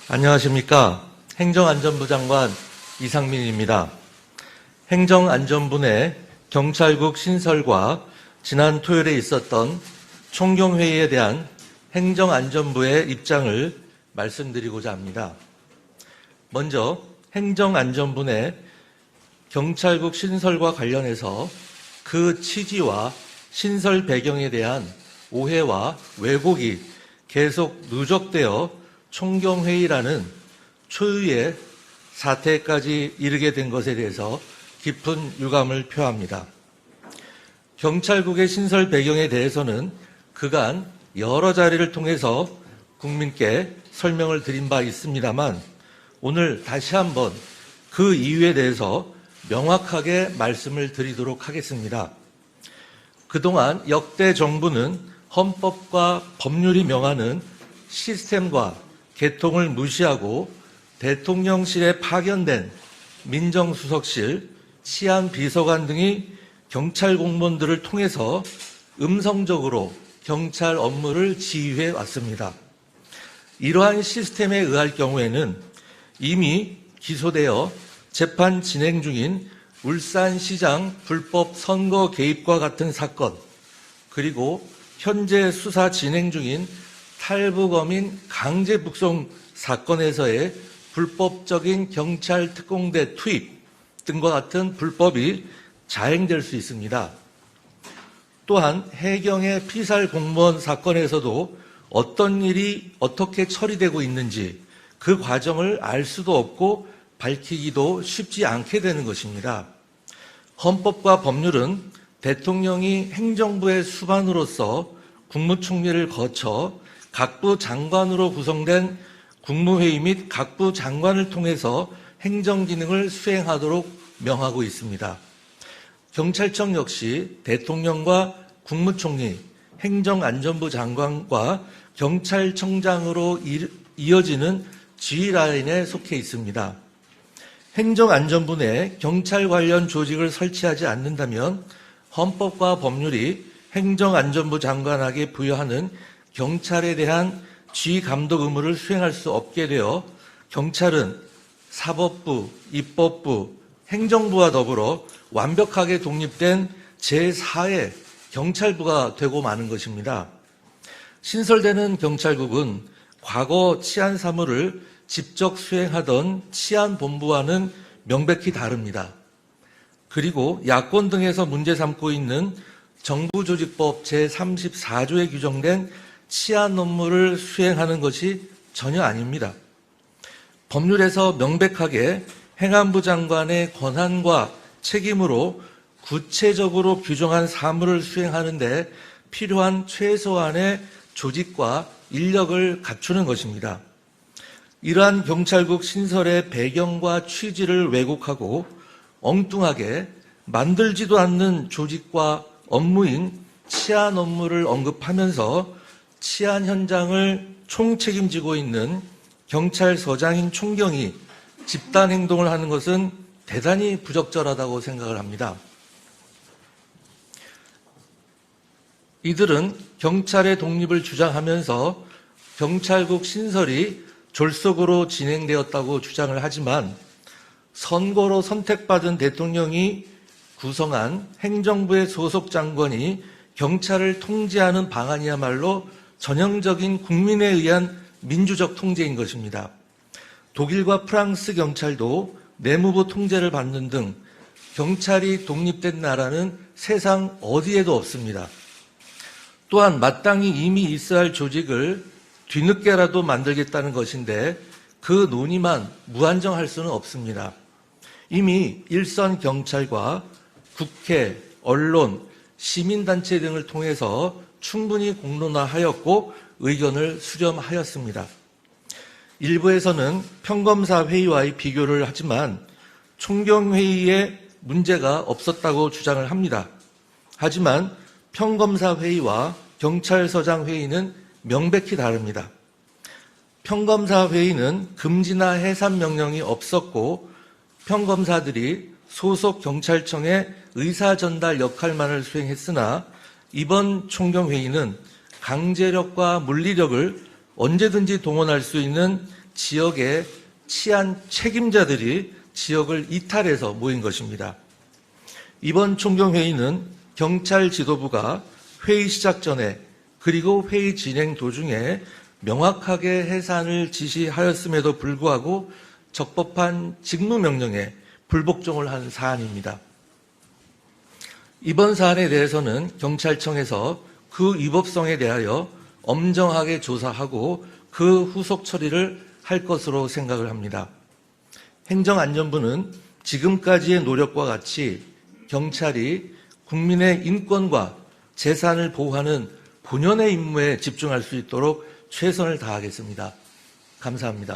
안녕하십니까. 행정안전부 장관 이상민입니다. 행정안전부 내 경찰국 신설과 지난 토요일에 있었던 총경회의에 대한 행정안전부의 입장을 말씀드리고자 합니다. 먼저 행정안전부 내 경찰국 신설과 관련해서 그 취지와 신설 배경에 대한 오해와 왜곡이 계속 누적되어 총경회의라는 초유의 사태까지 이르게 된 것에 대해서 깊은 유감을 표합니다. 경찰국의 신설 배경에 대해서는 그간 여러 자리를 통해서 국민께 설명을 드린 바 있습니다만 오늘 다시 한번 그 이유에 대해서 명확하게 말씀을 드리도록 하겠습니다. 그동안 역대 정부는 헌법과 법률이 명하는 시스템과 개통을 무시하고 대통령실에 파견된 민정수석실, 치안비서관 등이 경찰 공무원들을 통해서 음성적으로 경찰 업무를 지휘해 왔습니다. 이러한 시스템에 의할 경우에는 이미 기소되어 재판 진행 중인 울산시장 불법 선거 개입과 같은 사건, 그리고 현재 수사 진행 중인 탈북어민 강제 북송 사건에서의 불법적인 경찰 특공대 투입 등과 같은 불법이 자행될 수 있습니다. 또한 해경의 피살 공무원 사건에서도 어떤 일이 어떻게 처리되고 있는지 그 과정을 알 수도 없고 밝히기도 쉽지 않게 되는 것입니다. 헌법과 법률은 대통령이 행정부의 수반으로서 국무총리를 거쳐 각부 장관으로 구성된 국무회의 및 각부 장관을 통해서 행정기능을 수행하도록 명하고 있습니다. 경찰청 역시 대통령과 국무총리, 행정안전부 장관과 경찰청장으로 이어지는 지휘라인에 속해 있습니다. 행정안전부 내 경찰 관련 조직을 설치하지 않는다면 헌법과 법률이 행정안전부 장관에게 부여하는 경찰에 대한 지휘 감독 의무를 수행할 수 없게 되어 경찰은 사법부, 입법부, 행정부와 더불어 완벽하게 독립된 제4의 경찰부가 되고 마는 것입니다. 신설되는 경찰국은 과거 치안 사무를 직접 수행하던 치안본부와는 명백히 다릅니다. 그리고 야권 등에서 문제 삼고 있는 정부조직법 제34조에 규정된 치안 업무를 수행하는 것이 전혀 아닙니다. 법률에서 명백하게 행안부 장관의 권한과 책임으로 구체적으로 규정한 사무를 수행하는 데 필요한 최소한의 조직과 인력을 갖추는 것입니다. 이러한 경찰국 신설의 배경과 취지를 왜곡하고 엉뚱하게 만들지도 않는 조직과 업무인 치안 업무를 언급하면서 치안 현장을 총책임지고 있는 경찰서장인 총경이 집단 행동을 하는 것은 대단히 부적절하다고 생각을 합니다. 이들은 경찰의 독립을 주장하면서 경찰국 신설이 졸속으로 진행되었다고 주장을 하지만 선거로 선택받은 대통령이 구성한 행정부의 소속 장관이 경찰을 통제하는 방안이야말로 전형적인 국민에 의한 민주적 통제인 것입니다. 독일과 프랑스 경찰도 내무부 통제를 받는 등 경찰이 독립된 나라는 세상 어디에도 없습니다. 또한 마땅히 이미 있어야 할 조직을 뒤늦게라도 만들겠다는 것인데 그 논의만 무한정할 수는 없습니다. 이미 일선 경찰과 국회, 언론, 시민단체 등을 통해서 충분히 공론화하였고 의견을 수렴하였습니다. 일부에서는 평검사 회의와의 비교를 하지만 총경회의에 문제가 없었다고 주장을 합니다. 하지만 평검사 회의와 경찰서장 회의는 명백히 다릅니다. 평검사 회의는 금지나 해산 명령이 없었고 평검사들이 소속 경찰청의 의사전달 역할만을 수행했으나 이번 총경회의는 강제력과 물리력을 언제든지 동원할 수 있는 지역의 치안 책임자들이 지역을 이탈해서 모인 것입니다. 이번 총경회의는 경찰 지도부가 회의 시작 전에 그리고 회의 진행 도중에 명확하게 해산을 지시하였음에도 불구하고 적법한 직무명령에 불복종을 한 사안입니다. 이번 사안에 대해서는 경찰청에서 그 위법성에 대하여 엄정하게 조사하고 그 후속 처리를 할 것으로 생각을 합니다. 행정안전부는 지금까지의 노력과 같이 경찰이 국민의 인권과 재산을 보호하는 본연의 임무에 집중할 수 있도록 최선을 다하겠습니다. 감사합니다.